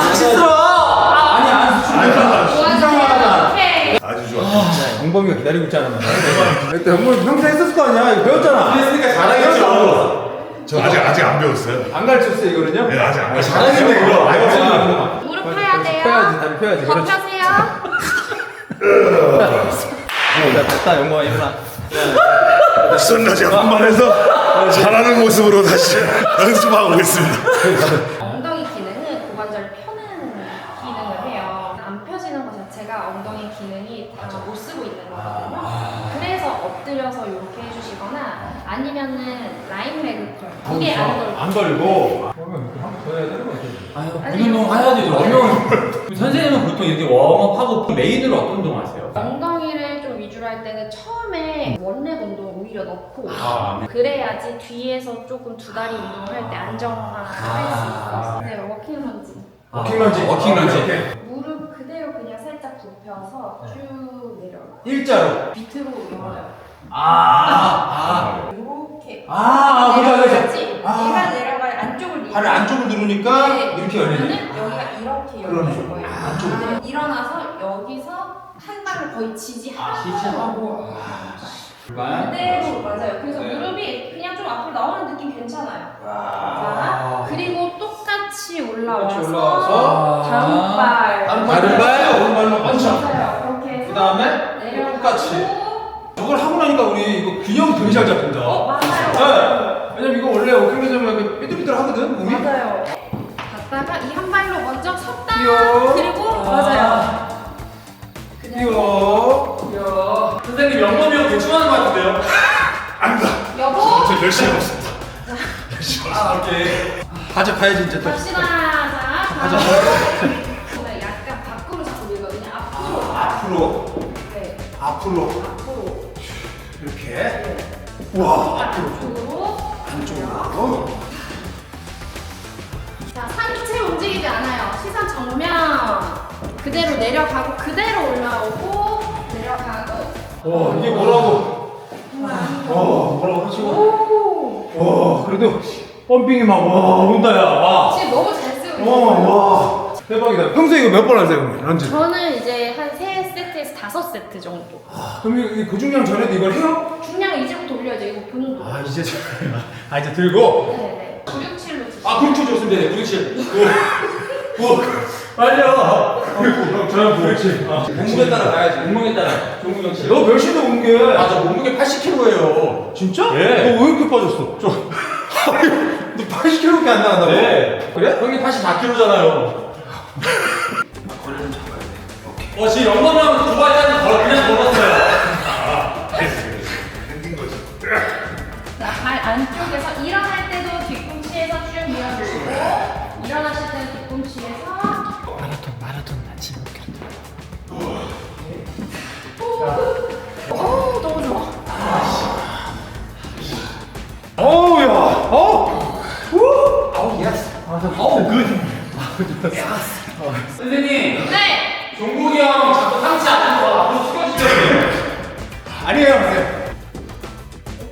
수치스러워. 오케이. 아주 좋아. 영범이가 기다리고 있잖아. 영범이 평소에 했었을 거 아니야. 이거 배웠잖아. 그랬으니까 잘하겠죠. 저 아직 안 배웠어요. 안 가르쳤어요 이거는요? 네, 아직 안 배웠어요. 잘하겠네 이거. 무릎 펴야 돼요. 다리 펴야지. 더 그렇지. 펴세요. 됐다 영범아 일어나. 시선까지 한 번 해서 잘하는 모습으로 다시 연습하고 있습니다. 엉덩이 기능은 고관절 펴는 기능을 해요. 안 펴지는 것 자체가 엉덩이 기능이 다 못 쓰고 있는 거거든요. 그래서 엎드려서 이렇게 해주시거나 아니면은 라인 레그 컬. 무게 안 걸고. 한번 더 해야 되는 거 같아요. 아니 운동 해야죠. 그럼 선생님은 보통 이렇게 웜업하고 메인으로 어떤 운동 하세요? 엉덩이를 좀 위주로 할 때는 처음에 원렉 운동 오히려 넣고 아. 그래야지 뒤에서 조금 두 다리 운동을 할 때 안정화할 수 있어요. 네, 워킹 런지. 워킹 런지. 무릎 그대로 그냥 살짝 굽혀서 쭉 내려요. 일자로. 밑으로 열어요. 이렇게. 그래. 얘가 내려가야 안쪽을 발을 안쪽을 누르니까 네, 이렇게 열리네. 그러면은 여기가 이렇게 열리는 거예요. 네, 일어나서 여기서 한 발을 거의 지지하고 그대로 맞아요. 그래서 무릎이 그냥 좀 앞으로 나오는 느낌 괜찮아요. 자, 그리고 똑같이 올라와서 다음 발. 다른 오른발로 얹혀. 맞아요. 그렇게 해서 그다음에 내려가고. 똑같이. 저걸 하고 나니까 우리 이거 균형 되게 잘 잡힌다. 맞아요. 네. 왜냐면 이거 원래 워킹맨이면 이렇게 삐뚤삐뚤 하거든 몸이. 맞아요. 갔다가 이 한 발로 먼저 섰다. 뛰어. 그리고 맞아요. 그냥 뛰어. 선생님 영범이 형 대충 하는 것 같은데요? 여보. 저 열심히 해봤습니다. 가자 가야지 이제 또. 갑시다. 자, 저는 약간 밖으로 자꾸 밀거든요. 앞으로. 네. 앞으로. 이렇게. 안쪽으로. 자, 상체 움직이지 않아요. 시선 정면. 그대로 내려가고 그대로 올라오고 내려가고. 이게 뭐라고? 뭐라고 하시고. 그래도 펌핑이 막 온다 야. 지금 너무 잘 쓰고 있어요. 대박이다. 평소에 이거 몇 번 하세요? 런지. 저는 이제 한 3세트에서 5세트 정도. 그럼 이 고중량 전에도 이걸 해요? 중량 이제부터 올려야죠. 이거 보는 거. 이제 들고. 네네. 967로 주시죠. 그렇죠 좋습니다. 네, 967. 빨리요. 그럼 저는 967. 몸무게 따라 가야지. 몸무게 따라. 종국영 씨. 너 몇인데 몸무게? 저 몸무게 80kg예요. 진짜? 네. 너 왜 이렇게 빠졌어? 너 80kg밖에 안 나간다고? 네. 그래? 형님 84kg잖아요. 지금 영범이랑 두 발자국 그냥 걸었어요. 자, 발 안쪽에서 일어날 때도 뒤꿈치에서 쭉 밀어주시고 일어나실 때는 뒤꿈치에서 마라톤 나 지금 오 너무 좋아. 어우 야. 선생님, 네. 종국이 형 자꾸 상체 안 거 앞으로 숙여주세요. 아니에요. 네.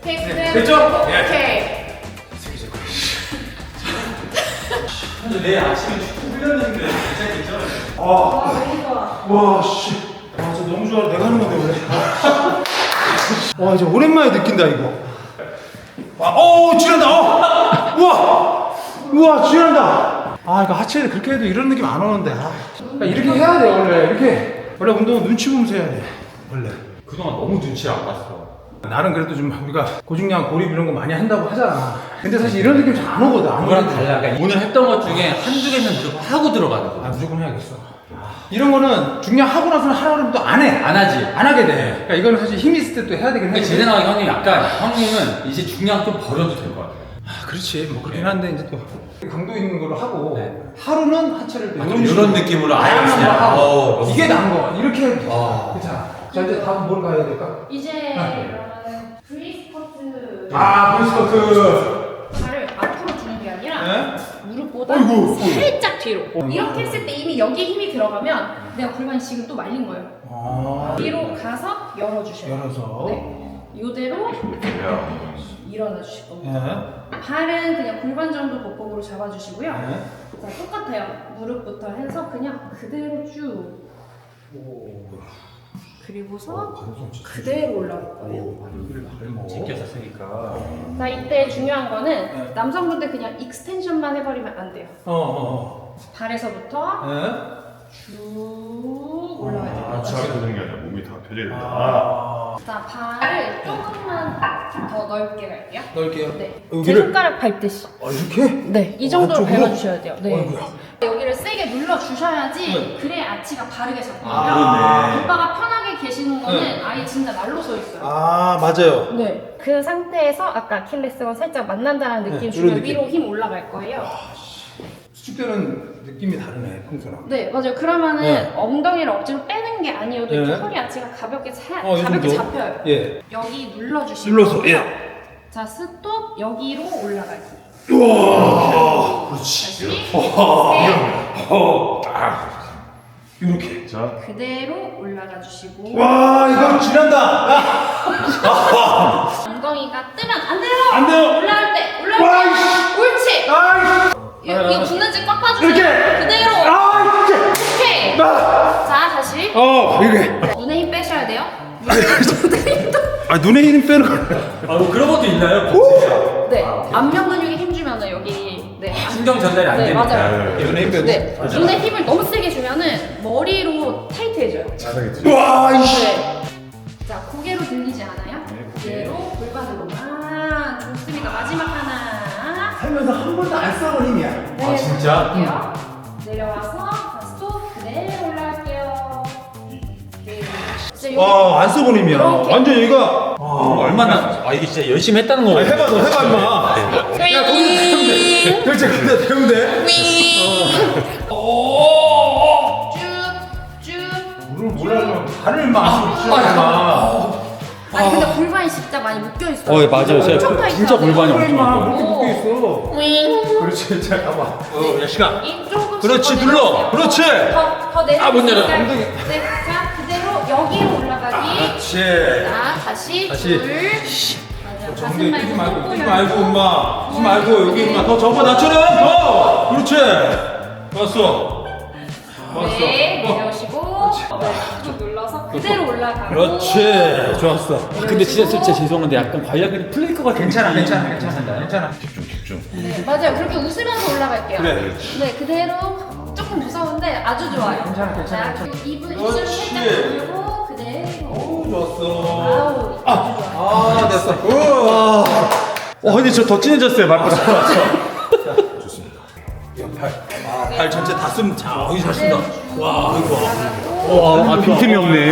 오케이 그대로. 됐죠? 오케이. 근데 내일 아침에 축구 훈련인데 괜찮겠죠? 와 너무 좋아. 와 씨. 저 너무 좋아. 내가 하는 건데 원래. 와 이제 오랜만에 느낀다 이거. 지난다. 우와 지난다. 이거 하체를 그렇게 해도 이런 느낌 안 오는데. 그러니까 이렇게 해야 돼 원래 이렇게. 원래 운동은 눈치 보면서 해야 돼. 원래. 그동안 너무 눈치를 안 봤어. 나는 그래도 좀 우리가 고중량 고립 이런 거 많이 한다고 하잖아. 근데 사실 이런 느낌 잘 안 오거든. 그거랑 달라. 그러니까 오늘 했던 것 중에 한두 개는 무조건 하고 들어가는 거야. 무조건 해야겠어. 이런 거는 중량 하고 나서는 하라 그러면 또 안 해. 안 하지. 안 하게 돼. 그러니까 이거는 사실 힘이 있을 때 또 해야 되긴 해. 근데 제 생각에 형님 약간 형님은 이제 중량 좀 버려도 될 것 같아요. 아, 그렇지. 뭐 그렇긴 한데 이제 또 강도 있는 걸로 하고 하루는 하체를 또 이런 느낌으로 아예 다양한 거 그냥, 하고 너무 이게 나은 거. 이렇게 괜찮아. 자 이제 다음 뭘 가야 될까? 이제 그러면 브리스쿼트. 브리스쿼트. 발을 앞으로 주는 게 아니라 네? 무릎보다 어이구. 살짝 뒤로. 이렇게 했을 때 이미 여기에 힘이 들어가면 내가 골반이 지금 또 말린 거예요. 아, 뒤로 가서 열어주셔요. 열어서. 네. 이대로 일어나 주실 겁니다. 네. 발은 그냥 골반 정도 보폭으로 잡아주시고요. 네. 자, 똑같아요. 무릎부터 해서 그냥 그대로 쭉. 그리고서 그대로 올라올 거예요. 제껴서 쓰니까. 자, 이때 중요한 거는 남성분들 그냥 익스텐션만 해버리면 안 돼요. 발에서부터 네. 쭉 올라가야 돼요. 하게 되는 게 아니라 몸이 다 펴져야 된다. 자, 발을 조금만 더 넓게 갈게요. 넣을게요. 네. 제 여기를 손가락 밟듯이. 이렇게? 네, 이 정도로 안쪽으로? 밟아주셔야 돼요. 네. 어이구야. 여기를 세게 눌러주셔야지 그래야 아치가 바르게 잡거든요. 그러네. 오빠가 편하게 계시는 거는 아예 진짜 날로 서 있어요. 아, 맞아요. 네. 그 상태에서 아까 아킬레스건 살짝 만난다는 느낌 이런 주면 느낌. 위로 힘 올라갈 거예요. 수축되는 느낌이 다르네, 평소랑. 네, 맞아요. 그러면은 네. 엉덩이를 억지로 빼는 게 아니어도 네. 이렇게 허리 아치가 가볍게 이 가볍게 정도? 잡혀요. 예. 여기 눌러주시고. 눌러서, 예. 자, 스톱 여기로 올라가기. 우와, 그렇지. 다시 셋, 이렇게. 자, 그대로 올라가 주시고. 와, 이건 지난다. 엉덩이가 뜨면 안 돼요. 안 돼요. 올라올 때, 올라올 와, 때. 이씨. 옳지. 아이, 이거 붙는지 꽉 봐주세요. 이렇게. 그대로. 아, 이렇게. 오케이. 아, 자, 다시. 이게. 눈에 힘 빼셔야 돼요. 아, 눈에 힘 빼는 거. 그런 것도 있나요? 네. 안면 근육에 힘 주면은 여기. 네. 신경 전달이 안 네, 되니까. 맞아요. 눈에 힘 빼고. 네. 눈에 힘을 너무 세게 주면은 머리로 타이트해져요. 와, 이씨. 네. 자, 고개로 들리지 않아요? 그대로 골반으로만. 좋습니다. 마지막 하나. 살면서 한 번도 안 써본 힘이야. 네, 진짜? 할게요. 내려와서 자, 스톱 그대로 올라갈게요. 네. 진짜 여기 와, 안 써본 힘이야. 이렇게. 완전 여기가. 얼마나, 이게 진짜 열심히 했다는 거고. 해봐, 너 해봐, 임마. 야, 거기 대면 돼. 그렇지, 근데 대면 돼. 쭉쭉. 물을 몰라주면 발을 막 치잖아. 아니 근데 골반이 진짜 많이 묶여 있어요. 맞아요. 제가 엄청 진짜 타이트하네요. 골반이 엄청 얼마 아파요. 그렇게 묶여 있어. 윙. 그렇지, 자, 가봐. 야, 시간. 조금씩 그렇지, 더 눌러. 내려주세요. 그렇지. 더 내려. 못 내려. 네, 자 그대로 여기로 올라가기. 그렇지. 자 다시. 다시. 둘. 맞아. 가슴 정대 뛰지 말고, 말고 뛰지 말고, 엄마. 뛰지 말고, 여기 엄마. 더 접어, 나처럼. 더. 그렇지. 왔어. 네, 내려오시고 네, 쭉 눌러서 그대로 올라가고. 그렇지. 좋았어. 근데 진짜 죄송한데 약간 관략근이 풀릴 것 같은 괜찮아, 느낌이 괜찮아, 있습니다. 괜찮아. 괜찮아. 집중. 네, 맞아요. 그렇게 웃으면서 올라갈게요. 그래. 네, 그대로 조금 무서운데 아주 좋아요. 괜찮아. 자, 그리고 입술을 그렇지. 살짝 돌고 그대로. 오, 좋았어. 아우, 아주 좋아요. 됐어. 우와. 근데 저 더 진해졌어요, 말보다. 발 전체 다 쓰면 자, 잘 쓴다. 와, 와, 빈틈이 없네.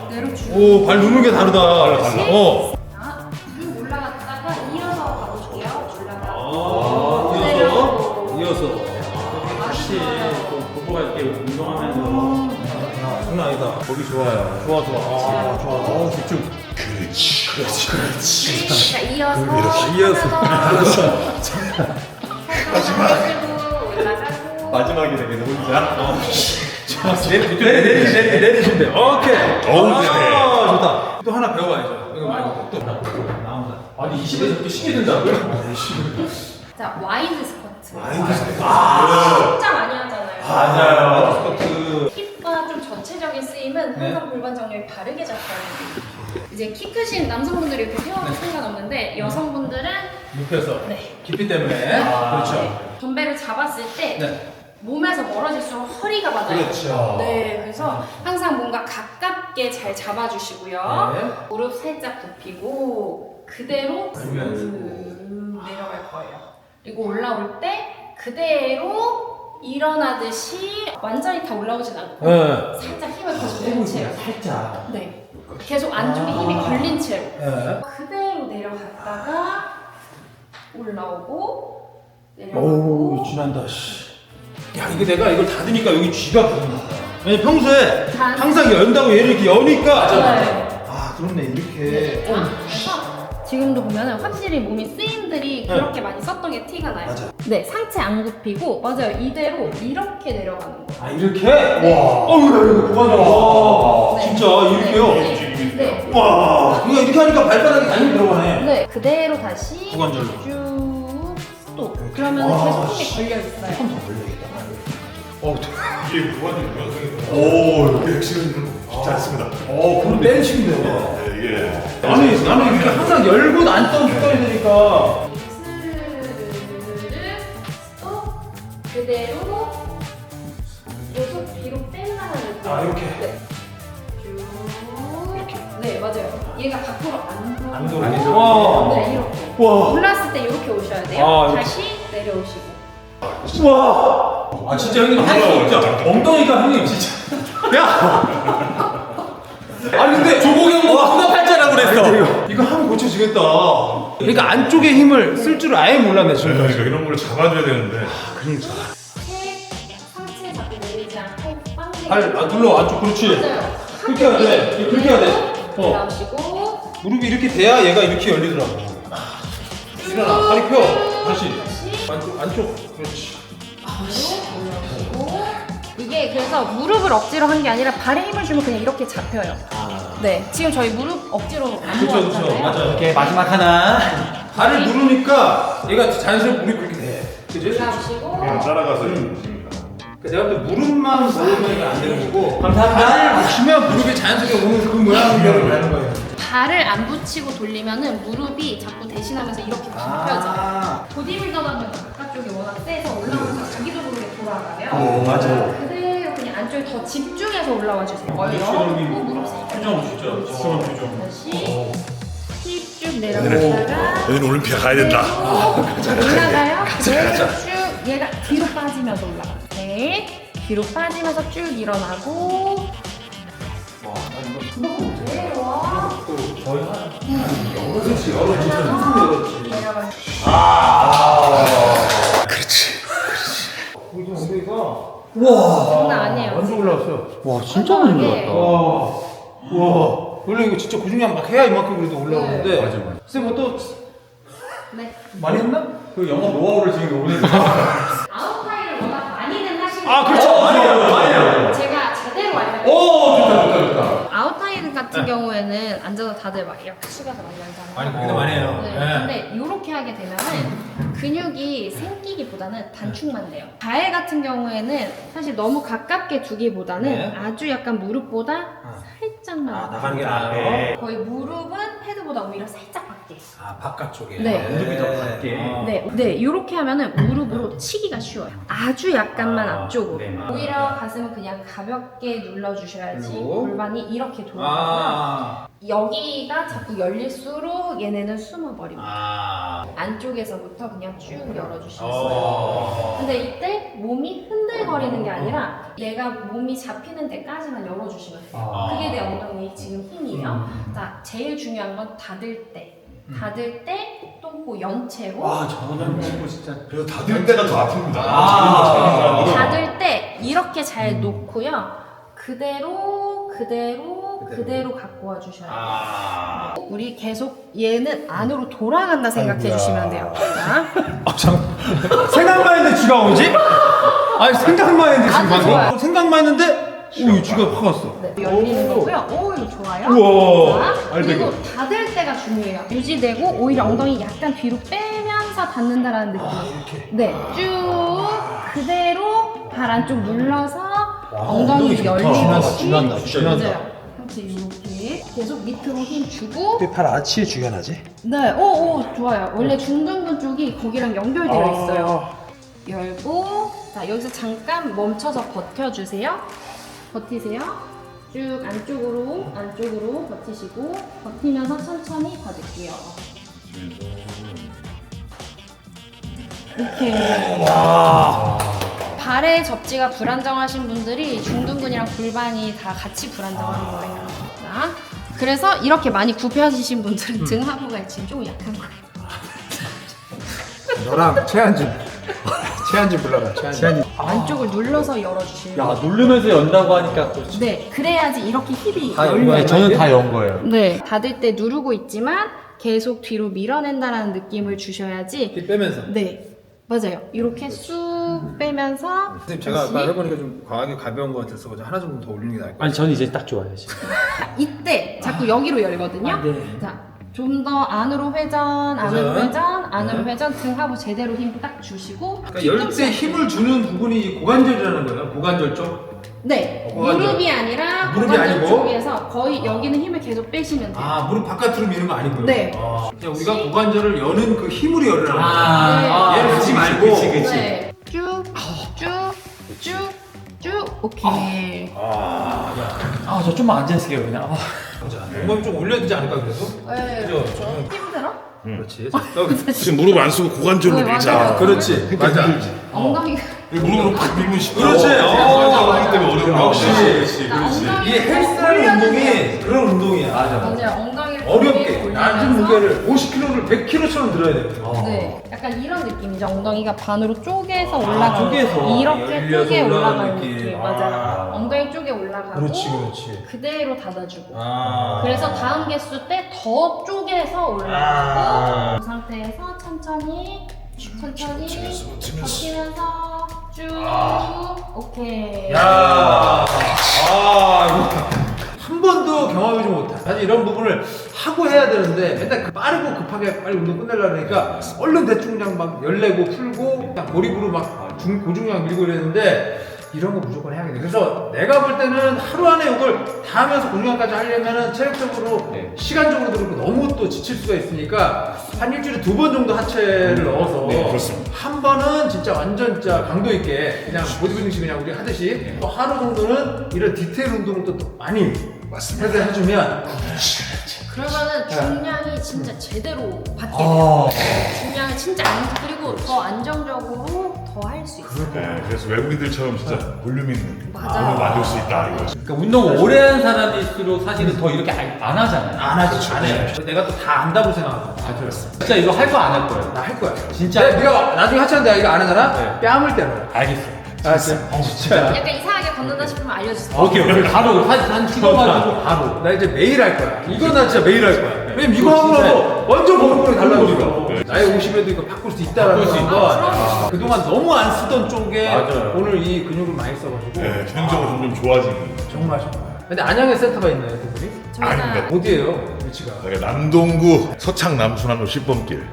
그대로 쭉. 오, 발 누는 게 다르다. 어. 자, 쭉 올라갔다가 이어서 가볼게요. 올라가고. 그대로. 이어서. 혹시 부부가 이렇게 운동하면서 장난 아니다. 거기 좋아요. 좋아. 아, 좋아. 집중. 자, 이어서. 이어서. 올라가고. 마지막에 되게 혼자. 내리시면 돼. 오케이. 어우, 되네. 좋다. 또 하나 배워봐야죠. 이거 말고 또 나온다. 아니 20에서 이렇게 쉽게 된다고요? 자, 와이드 스쿼트. 아, 진짜 많이 하잖아요. 맞아요. 스쿼트. 힙과 좀 전체적인 쓰임은 네. 항상 골반 정렬이 바르게 잡혀야 돼요. 이제 키 크신 남성분들이 이렇게 세워도 상관없는데 여성분들은 눕혀서. 네. 깊이 때문에. 그렇죠. 덤벨을 잡았을 때 네. 몸에서 멀어질수록 허리가 받아요. 그렇죠. 네, 그래서 항상 뭔가 가깝게 잘 잡아주시고요. 네. 무릎 살짝 굽히고 그대로 내려갈 거예요. 그리고 올라올 때 그대로 일어나듯이 완전히 다 올라오진 않고 네. 살짝 힘을 더 주는 채로. 살짝. 네. 계속 안쪽에 힘이 걸린 채로 네. 그대로 내려갔다가 올라오고 오, 내려가고. 쥐난다. 씨. 야, 이거 내가 이걸 닫으니까 여기 쥐가 부른다. 왜냐 평소에 항상 연다고 얘를 이렇게 여니까. 네. 아, 그렇네. 이렇게. 그래서 지금도 보면은 확실히 몸이 쓰임들이 그렇게 많이 썼던 게 티가 나요. 맞아요. 네, 상체 안 굽히고 맞아요. 이대로 이렇게 내려가는 거예요. 아, 이렇게? 와. 어우, 야, 이거 그만. 와. 네. 진짜 이렇게요? 네. 네. 와. 이거 이렇게 하니까 발바닥이 당연히 들어가네. 네, 그대로 다시 고관절로. 쭉 스톱. 그러면 와, 계속 힘이 걸려 있어요. 한번 더 걸려야겠다. 이게 무관절 유연성이 오, 이렇게 핵심은 쉽지 않습니다. 그럼 댄식인데. 네, 이게 아니, 나는 이렇게 항상 열고 앉던 습관이 되니까. 스르르르 스톱. 그대로 계속 뒤로 뺀다는 느낌. 아, 이렇게? 네. 쭉. 이렇게? 네, 맞아요. 얘가 밖으로 안 돌고. 돌고. 와. 네, 이렇게. 와. 올랐을 때 이렇게 오셔야 돼요. 아, 이렇게. 다시 내려오시고. 와. 아, 진짜 형님 할 수 없죠? 엉덩이가 형님 진짜. 야! 아니, 근데 조국이 형보다 혼납할자라고 그랬어. 이거 하면 고쳐지겠다. 그러니까 안쪽에 힘을 쓸 줄 아예 몰랐네, 지금. 그러니까 이런 걸 잡아줘야 되는데. 상체 잡고 내리지 않고 빵 발, 눌러, 안쪽. 그렇지. 맞아요. 그렇게 해야 돼. 그렇게 해야 돼. 올라오시고 무릎이 이렇게 돼야 얘가 이렇게 열리더라고. 일어나, 다리 펴. 다시. 안쪽. 그렇지. 올라오시고 이게 그래서 무릎을 억지로 한 게 아니라 발에 힘을 주면 그냥 이렇게 잡혀요. 네, 지금 저희 무릎 억지로 안 그쵸, 모았잖아요. 맞아요. 이렇게 마지막 하나. 발을 누르니까 얘가 자연스럽게 무릎이 그렇게 돼. 그지? 올라오시고 그냥 따라가서 해주십니다. 내가 볼 때 무릎만 모으면 안 되는 거고 감사합니다. 발을 붙이면 무릎이 자연스럽게 오는 그 모양대로 가는 거예요. 발을 안 붙이고 돌리면은 무릎이 자꾸 대신하면서 이렇게 굽혀져요. 보디빌더라면 바깥쪽이 워낙 세서 올라오면서 자기도 모르게 돌아가요. 맞아요. 그대로 그냥 안쪽에 더 집중해서 올라와 주세요. 열어놓고 무릎 세게. 다시 힙쭉 내려갔다가 여기는 올림피아 가야 된다. 올라가요. 그대로 쭉 얘가 뒤로 빠지면서 올라가요. 네, 뒤로 빠지면서 쭉 일어나고. 장난 아니에요. 완전 올라왔어요. 와 진짜 많이 올라왔다. 와. 원래 이거 진짜 고중량 막 해야 이만큼 그래도 올라오는데. 맞아. 쌤, 또 네. 많이 했나? 그 영어 노하우를 지금 오늘. 아웃타이를 워낙 많이는 하시는 아, 그렇죠. 많이 해요. 제가 제대로 알려드릴게요. 오, 좋다. 아웃타이드 같은 경우에는 앉아서 다들 막 이렇게 숙여서 많이 하잖아요. 많이 그게 많이 해요. 네. 근데 이렇게 하게 되면은 근육이 생기기보다는 단축만 돼요. 가해 같은 경우에는 사실 너무 가깝게 두기보다는 네. 아주 약간 무릎보다 살짝만 나가는 게 나아요. 거의 무릎은 패드보다 오히려 살짝 밖에. 아, 바깥쪽에. 네. 무릎이 더 밖에. 네, 이렇게 하면은 무릎으로 치기가 쉬워요. 아주 약간만 앞쪽으로. 네. 오히려 가슴은 그냥 가볍게 눌러주셔야지 그리고? 골반이 이렇게 돌아가고요. 아. 여기가 자꾸 열릴수록 얘네는 숨어버립니다. 아. 안쪽에서부터 그냥 쭉 열어주시겠어요. 근데 이때 몸이 흔들거리는 게 아니라 내가 몸이 잡히는 데까지만 열어주시면 돼요. 그게 내 엉덩이 지금 힘이에요. 자, 제일 중요한 건 닫을 때. 닫을 때 똥꼬 연체로. 와, 저거는 친구 진짜. 그래서 닫을 때가 더 아픕니다. 아. 닫을 때 이렇게 잘 놓고요. 그대로 갖고 와 주셔야 돼요. 아. 우리 계속 얘는 안으로 돌아간다 생각해 주시면 돼요. 자, 생각만 했는데 쥐가 오지? 아니, 생각만 했는데 지금 아주 좋아요. 방금. 생각만 했는데 오, 쥐가 확 왔어. 네, 열리는 거고요. 오, 이거 좋아요. 우와, 자, 그리고 닫을 때가 중요해요. 유지되고 오히려 엉덩이 약간 뒤로 빼면서 닫는다라는 느낌. 네, 쭉 그대로 발 안쪽 눌러서 엉덩이 열리듯이. 맞아요. 그렇지, 이렇게 계속 밑으로 힘 주고. 발 아치에 쥐가 나지? 네, 오, 좋아요. 원래 중둔근 쪽이 거기랑 연결되어 있어요. 열고, 자, 여기서 잠깐 멈춰서 버텨주세요. 버티세요. 쭉 안쪽으로 버티시고, 버티면서 천천히 받을게요. 이렇게. 발의 접지가 불안정하신 분들이 중둔근이랑 골반이 다 같이 불안정한 거예요. 자, 그래서 이렇게 많이 굽혀지신 분들은 등 하부가 지금 조금 약한 거예요. 너랑 최한진 불러라. 최한진. 안쪽을 눌러서 열어주시면 야 누르면서 연다고 하니까 또 네, 그래야지 이렇게 힙이 다 연 열려요. 거예요. 저는 다 연 거예요. 네, 닫을 때 누르고 있지만 계속 뒤로 밀어낸다라는 느낌을 주셔야지. 빼면서. 네, 맞아요. 이렇게 쑥 빼면서 선생님 제가 아까 해보니까 좀 과하게 가벼운 것 같아서 하나 정도 더 올리는 게 나을 것 같아요. 아니 저는 이제 딱 좋아요 지금. 이때 자꾸 여기로 열거든요. 자, 좀 더 안으로 회전, 안으로 회전, 안으로 회전 등하고 제대로 힘 딱 주시고. 그러니까 열 때 힘을 주는 부분이 이 고관절이라는 거예요. 고관절 쪽. 네, 고관절. 무릎이 아니라 무릎이 고관절 아니고? 쪽에서 거의 여기는 힘을 계속 빼시면 돼요. 아 무릎 바깥으로 미는 거 아니고요. 네. 그냥 우리가 고관절을 여는 그 힘으로 열으라는 거예요. 아, 얘를 쓰지 말고. 네. 쭉, 오케이. 아저 좀만 앉아 있을게요 그냥. 엉덩이 좀 올려야 되지 않을까 그래서? 네, 그죠? 힘들어? 그렇지. 지금 무릎 안 쓰고 고관절로 네, 밀자. 맞아요. 그렇지. 맞아. 엉덩이가. 무릎으로 팍 밀면 쉽죠. 그렇지. 하기 때문에 어려운 거 역시. 이게 헬스라는 운동이 그런 운동이야. 맞아요. 엉덩이를 어렵게 올리면서. 낮은 무게를 50kg를 100kg처럼 들어야 돼. 네, 약간 이런 느낌이죠. 엉덩이가 반으로 쪼개서 올라가는 쪼개서. 이렇게 열려서 쪼개 올라가는 올라가는 느낌. 느낌. 맞아요. 엉덩이 쪼개 올라가고 그렇지. 그대로 닫아주고. 아. 그래서 다음 개수 때 더 쪼개서 올라가고 그 상태에서 천천히 버티면서 쭉 오케이. 야. 한 번도 경험해보지 못한 사실 이런 부분을 하고 해야 되는데 맨날 빠르고 급하게 빨리 운동 끝내려고 그러니까 얼른 대충 그냥 막 열내고 풀고 그냥 고립으로 막 고중량 밀고 이랬는데 이런 거 무조건 해야겠네. 그래서 내가 볼 때는 하루 안에 이걸 다 하면서 고중량까지 하려면은 체력적으로 시간적으로도 그렇고 너무 또 지칠 수가 있으니까 한 일주일에 2번 정도 하체를 넣어서 그렇습니다. 한 번은 진짜 완전 진짜 강도 있게 그냥 보디빌딩식 그냥 우리 하듯이 또 하루 정도는 이런 디테일 운동을 또 많이 맞습니다. 해주면 그러면은 중량이 진짜 제대로 받게 돼요. 중량이 진짜 그리고 더 안정적으로 더 할 수 있어요. 네, 그래서 외국인들처럼 진짜 볼륨 있는 맞아요. 몸을 만들 수 있다 이거. 그러니까 운동 오래 한 사람일수록 사실은 더 이렇게 안 하잖아요. 안 하지. 안 해. 내가 또 다 안다고 생각하고. 맞아요. 진짜 이거 할 거 안 할 거예요. 나 할 거야. 진짜? 네가 나중에 하체하는데 내가 이거 안 하잖아? 네. 뺨을 때려. 알겠어요. 아, 진짜. 약간 이상하게 걷는다 싶으면 알려주세요. 오케이 바로 한 찍어가지고 바로. 나 이제 매일 할 거야. 이거 나 진짜 매일 할 거야. 왜냐면 이거 하고 나서 완전 보름보름 달라지고. 나이 50에도 이거 바꿀 수 있다라는 거. 그동안 너무 안 쓰던 쪽에 맞아요. 오늘 이 근육을 많이 써가지고. 네, 기능적으로 점점 좋아지는. 정말. 근데 안양에 센터가 있나요, 두 분이? 저희가 어디예요, 위치가? 여기가 남동구 서창 남순환로 10번길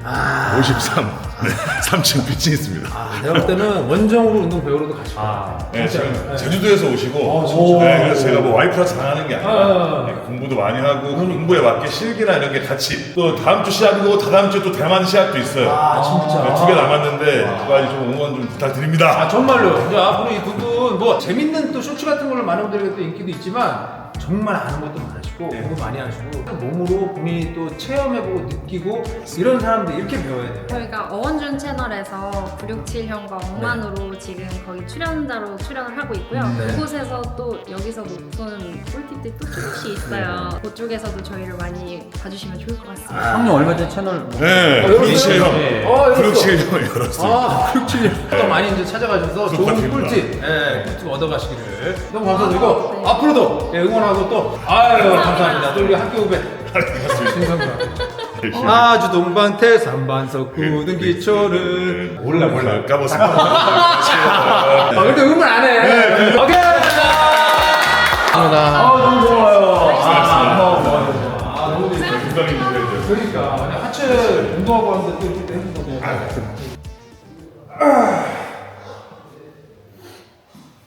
53 네, 3층 비치 있습니다. 내가 볼 때는 원정으로 운동 배우러도 가실 거야. 네, 지금 제주도에서 오시고 진짜? 네, 그래서 제가 뭐 와이프랑 장하는 게 아니라 아. 네, 공부도 많이 하고 공부에 맞게 실기나 이런 게 같이 또 다음 주 시합이고 다다음 주에 또 대만 시합도 있어요. 진짜. 네, 2개 남았는데 그거까지 좀 응원 좀 부탁드립니다. 정말로. 이제 앞으로 이 두 분 뭐 재밌는 또 쇼츠 같은 걸로 많은 분들에게 또 인기도 있지만 정말 아는 것도 많으시고 공부 많이 하시고 몸으로 본인이 또 체험해보고 느끼고 이런 사람들 이렇게 배워야 돼요. 저희가 어원준 채널에서 967형과 억만으로 지금 거기 출연자로 출연을 하고 있고요. 그곳에서 또 여기서 높은 꿀팁들이 또 조금씩 있어요. 그쪽에서도 저희를 많이 봐주시면 좋을 것 같습니다. 형님 얼마 전에 채널 네, 열었어요? 구육칠형 구육칠형을 열었어요. 967년 또 많이 이제 찾아가셔서 좋은 부탁드립니다. 꿀팁, 꿀팁 얻어가시기를 너무 감사드리고 앞으로도 앞으로도 또 아유 감사합니다. 또 우리 학교 후배 아주 동방태 삼반석 굳은 기초를 몰라 까먹었어. 근데 음을 안 해. 오케이. 너무 좋아요. 너무 좋죠. 건강이 문제죠. 그러니까 하체 운동하고 하는데 또 이렇게 해준다고.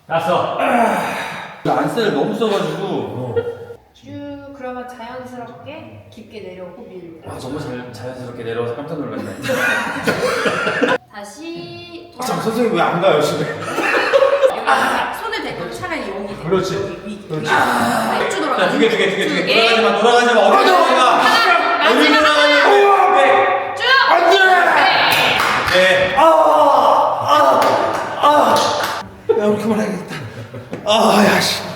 났어. 안세를 너무 써가지고. 쭉 그러면 자연스럽게 깊게 내려오고 밀고 너무 자연스럽게 내려와서 깜짝 놀랐네. 다시 선생님 왜 안 가요 집에? 여기 손을 대고 차라리 여기 대고 그렇지. 위 쭉 돌아가. 두 개. 돌아가지 마. 어려워. 마지막